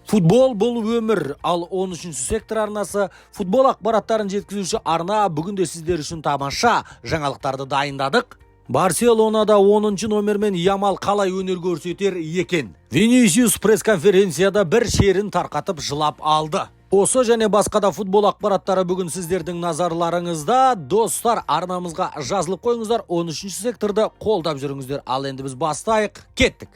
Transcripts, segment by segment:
Футбол бұл өмір, ал 13-ші сектор арнасы футбол ақпараттарын жеткізуші арна бүгінде сіздер үшін тамаша жаңалықтарды дайындадық. Барселонада 10-ші номермен Ямал қалай өнер көрсетер екен. Винисиус пресс-конференцияда бір шерін тарқатып жылап алды. Осы және басқа да футбол ақпараттары бүгін сіздердің назарларыңызда. Достар, арнамызға жазылып қойыңыздар, 13-ші секторды қолдап жүріңіздер. Ал енді біз бастайық, кеттік.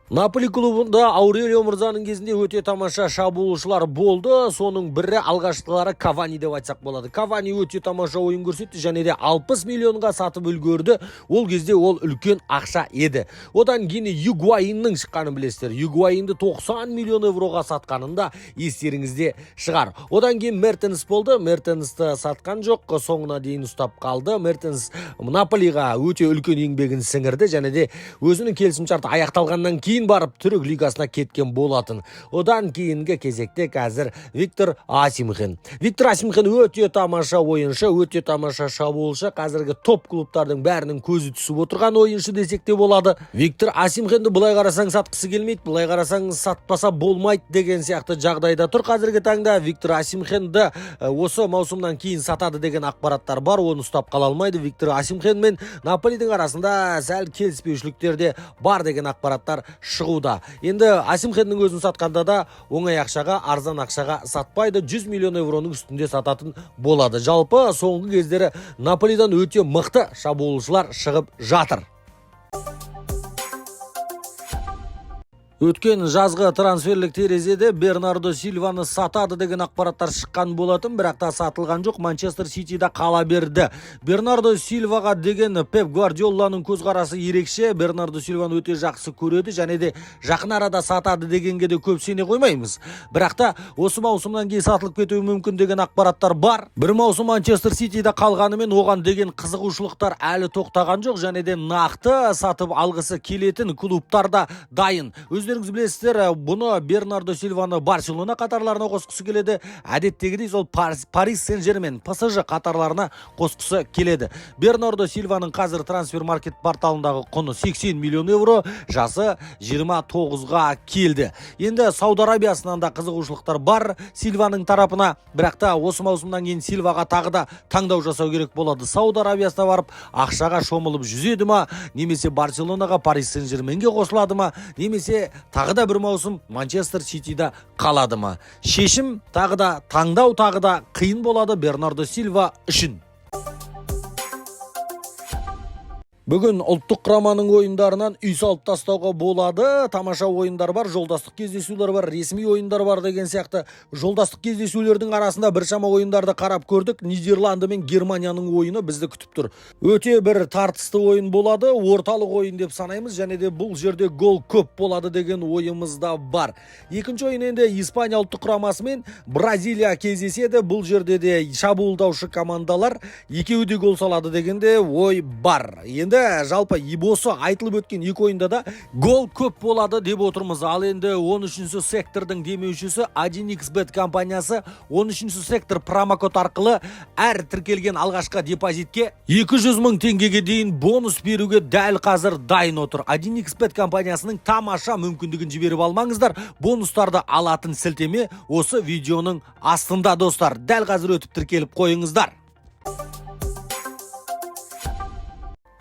Наполи клубында Аурелио мырзаның кезінде өте тамаша шабуылшылар болды. Соның бірі алғашқылары Кавани деп айтсақ болады. Кавани өте тамаша ойын көрсетті және де 60 миллионға сатып үлгерді. Ол кезде ол үлкен ақша еді. Одан кейін Югуайнның шыққанын білесіздер. Югуайнды 90 миллион евроға сатқанында естеріңізде шығар. Одан кейін Мертенс болды. Мертенсті сатқан жоқ, соңына дейін ұстап қалды. Мертенс Наполиға өте үлкен еңбегін сіңірді және де өзінің келісімшарты аяқталғаннан кейін барып түрік лигасына кеткен болатын. Одан кейінгі кезекте қазір Виктор Осимхен. Виктор Осимхен өте тамаша ойыншы, өте тамаша шабуылшы, қазіргі топ клубтардың бәрінің көзі түсіп отырған ойыншы десек те болады. Виктор Осимхенді былай қарасаң сатқысы келмейді, былай қарасаң сатпаса болмайды деген сияқты жағдайда тұр. Қазіргі таңда Виктор Осимхенді осы маусымнан кейін сатады деген ақпараттар бар, оны ұстап қала алмайды. Виктор Осимхен мен Наполидің арасында сәл келіспеушіліктерде бар деген ақпараттар шығуда. Енді Осимхеннің өзін сатқанда да оңай ақшаға, арзан ақшаға сатпайды, 100 миллион евроның үстінде сататын болады. Жалпы соңғы кездері Наполидан өте мықты шабуылшылар шығып жатыр. Өткен жазғы трансферлік терезеде Бернардо Силваны сатады деген ақпараттар шыққан болатын, бірақ та сатылған жоқ, Манчестер Ситиде қала берді. Бернардо Силваға деген Пеп Гвардиоланың көзқарасы ерекше. Бернардо Силваны өте жақсы көреді және де жақын арада сатады дегенге де көп сене қоймаймыз. Бірақ та осы маусымнан кейін сатылып кетуі мүмкін деген ақпараттар бар. Бір маусым Манчестер Ситиде қалғанымен оған деген қызығушылықтар әлі тоқтаған жоқ және де нақты сатып алғысы келетін клубтар да дайын. Өздеріңіз білесіздер, бұны Бернардо Силваны Барселона қатарларына қосқысы келеді. Әдеттегідей сол Парис Сен-Жермен, ПСЖ қатарларына қосқысы келеді. Бернардо Силваның қазір трансфер маркет порталындағы құны 80 миллион евро, жасы 29-ға келді. Енді Сауд Арабиясынан да қызығушылықтар бар Силваның тарапына, бірақ та осы маусымнан кейін Силваға тағы да таңдау жасау керек болады. Сауд Арабиясына барып ақшаға шомылып жүзеді ма, немесе Барселонаға, Парис Сен-Жерменге қосылады ма, немесе тағы да бір маусым Манчестер Ситиде қалады ма? Шешім тағы да, таңдау тағы да қиын болады Бернардо Силва үшін. Бүгін ұлттық құраманың ойындарынан үй салып тастауға болады. Тамаша ойындар бар, жолдастық кездесулер бар, ресми ойындар бар деген сияқты. Жолдастық кездесулердің арасында біршама ойындарды қарап көрдік. Нидерланды мен Германияның ойыны бізді күтіп тұр. Өте бір тартысты ойын болады, орталық ойын деп санаймыз және де бұл жерде гол көп болады деген ойымыз да бар. Екінші ойын енді Испания ұлттық құрамасы мен Бразилия кездеседі. Бұл жерде де шабуылдаушы командалар екеуі де гол салады дегенде ой бар. Енді жалпы осы айтылып өткен екі ойында да гол көп болады деп отырмыз. Ал енді 13-ші сектордың демеушісі 1xBet компаниясы 13-ші сектор промокод арқылы әр тіркелген алғашқы депозитке 200 мың теңгеге дейін бонус беруге дәл қазір дайын отыр. 1xBet компаниясының тамаша мүмкіндігін жіберіп алмаңыздар. Бонустарды алатын сілтеме осы видеоның астында, достар. Дәл қазір өтіп тіркеліп қойыңыздар.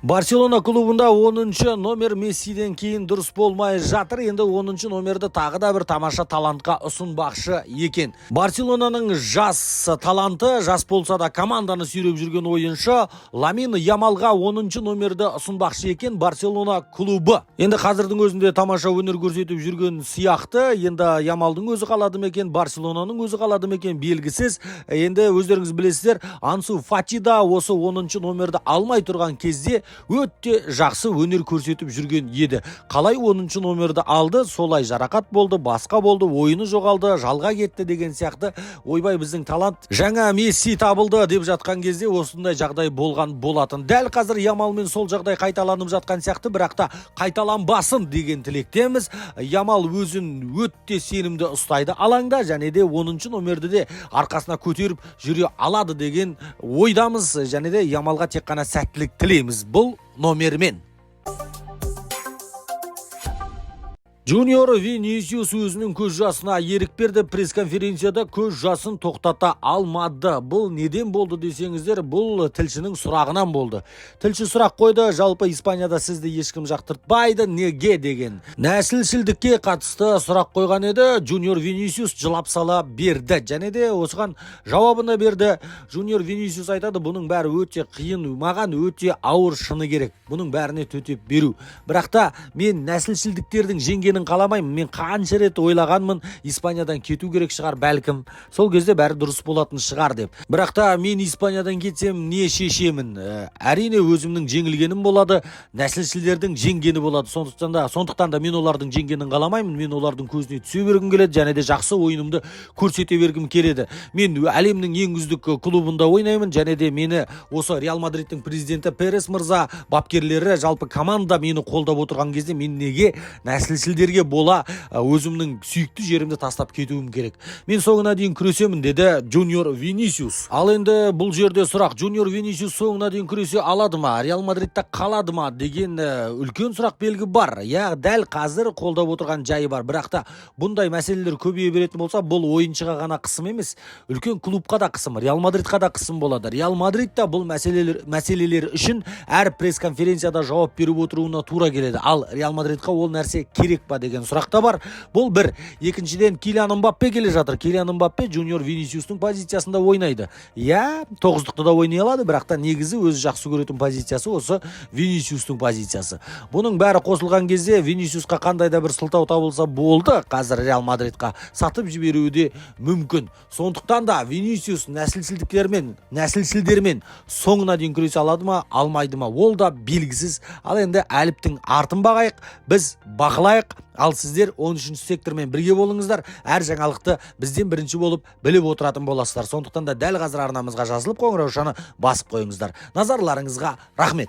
Барселона клубында 10-ші номер Мессиден кейін дұрыс болмай жатыр. Енді 10-ші номерді тағы да бір тамаша талантқа ұсынбақшы екен. Барселонаның жас таланты, жас болса да команданы сүйреп жүрген ойыншы Ламин Ямалға 10-ші номерді ұсынбақшы екен Барселона клубы. Енді қазірдің өзінде тамаша өнер көрсетіп жүрген сияқты. Енді Ямалдың өзі қалады ма екен, Барселонаның өзі қалады ма екен белгісіз. Енді өздеріңіз білесіздер, Ансу Фати да осы 10-ші номерді алмай тұрған кезде өте жақсы өнер көрсетіп жүрген еді. Қалай 10-ші номерді алды, солай жарақат болды, басқа болды, ойыны жоғалды, жалға кетті деген сияқты. Ойбай, біздің талант жаңа Месси табылды деп жатқан кезде осындай жағдай болған болатын. Дәл қазір Ямалмен сол жағдай қайталанып жатқан сияқты, бірақ та қайталанбасын деген тілектеміз. Ямал өзін өте сенімді ұстайды алаңда және де 10-ші номерді де арқасына көтеріп жүре алады деген ойдамыз және де Ямалға тек қана сәттілік тілейміз бұл номермен. Junior Vinicius өзінің көз жасына ерік берді. Пресс-конференцияда көз жасын тоқтата алмады. Бұл неден болды десеңіздер, бұл тілшінің сұрағынан болды. Тілші сұрақ қойды: жалпы Испанияда сізді ешкім жақтыртпайды, неге деген. Нәсілшілдікке қатысты сұрақ қойған еді. Junior Vinicius жылап сала берді. Және де осыған жауабына берді. Junior Vinicius айтады: бұның бәрі өте қиын, маған өте ауыр шыны керек. Бұның бәріне төтеп беру. Бірақ та мен нәсілшілдіктердің жеңгенін қаламаймын. Мен қанша рет ойлағанмын, Испаниядан кету керек шығар бәлкім. Сол кезде бәрі дұрыс болатын шығар деп. Бірақ та мен Испаниядан кетсем не шешемін? Әрине өзімнің жеңілгенім болады, нәсілшілдердің жеңгені болады. Сондықтан да мен олардың жеңгенін қаламаймын. Мен олардың көзіне түсе бергім келеді, және де жақсы ойынымды көрсете бергім келеді. Мен әлемнің ең үздік клубында ойнаймын, және де мені осы Реал Мадридтің президенті Перес мырза, бапкерлері, жалпы команда мені қолдап отырған кезде мен неге нәсілшілдерге бола өзімнің сүйікті жерімді тастап кетуім керек? Мен соңына дейін күресемін, деді Junior Vinicius. Ал енді бұл жерде сұрақ: Junior Vinicius соңына дейін күресе алады ма? Реал Мадридта қалады ма деген үлкен сұрақ белгі бар. Дәл қазір қолдап отырған жайы бар. Бірақ та бұндай мәселелер көбейе беретін болса, бұл ойыншыға ғана қысым емес, үлкен клубқа да қысым, Реал Мадридқа да қысым болады. Реал Мадридта бұл мәселелер үшін әр пресс-конференцияда жауап беріп отыруына тура келеді. Ал Реал Мадридқа ол нәрсе керек па деген сұрақ та бар. Бұл бір. Екіншіден, Килиан Мбаппе келе жатыр. Килиан Мбаппе Junior Viniciustың позициясында ойнайды. Тоғыздықты да ойнай алады, бірақ та негізі өзі жақсы көретін позициясы осы Viniciustың позициясы. Бұның бәрі қосылған кезде Viniciusқа қандай да бір сылтау табылса болды, қазір Реал Мадридқа сатып жіберуі де мүмкін. Сондықтан да Vinicius нәсілшілдермен соңына дейін күресе алады ма, алмайды ма, ол да белгісіз. Ал енді әліптің артын бағайық, біз бақылайық. Ал сіздер 13-ші сектормен бірге болыңыздар. Әр жаңалықты бізден бірінші болып біліп отыратын боласыздар. Сондықтан да дәл қазір арнамызға жазылып қоңыраушаны басып қойыңыздар. Назарларыңызға рахмет.